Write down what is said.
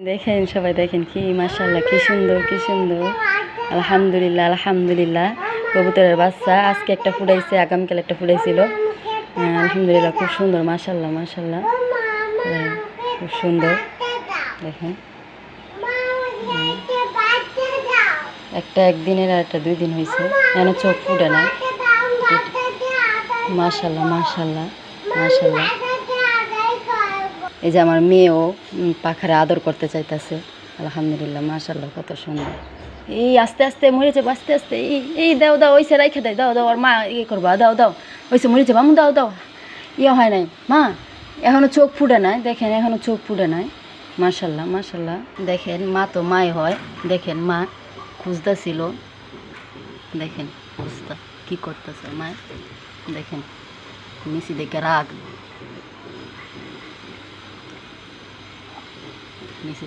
দেখেন সবাই দেখেন কি মাশাআল্লাহ কি সুন্দর কি সুন্দর। আলহামদুলিল্লাহ আলহামদুলিল্লাহ। কবুতরের বাচ্চা আজকে একটা ফুটাইছে, আগামীকাল একটা ফুটাইছিল। আলহামদুলিল্লাহ খুব সুন্দর মাশাআল্লাহ মাশাআল্লাহ। খুব সুন্দর দেখেন। একটা একদিনের আর একটা 2 দিন হয়েছে, যেন চোখ ফুটে না। মাশাআল্লাহ মাশাআল্লাহ মাশাআল্লাহ। এই যে আমার মেয়েও পাখারে আদর করতে চাইতেছে। আলহামদুলিল্লাহ মাশাআল্লাহ কত সুন্দর। এই আস্তে আস্তে মরে যাবো, আস্তে আস্তে। এই দাও দাও, ওইসে রাইখে দেয়, দাও দাও। আর মা ইয়ে করবা, দাও দাও, ওইসে মরে যাবো, দাও দাও। ইয়ে হয় নাই মা, এখনো চোখ ফুটে নাই। দেখেন এখনো চোখ ফুটে নাই। মাশাআল্লাহ মাশাআল্লাহ। দেখেন মা তো মাই হয়। দেখেন মা খুঁজতেছিল, দেখেন খুঁজতা কি করতেছে মা। দেখেন নিচে দেখে রাগ।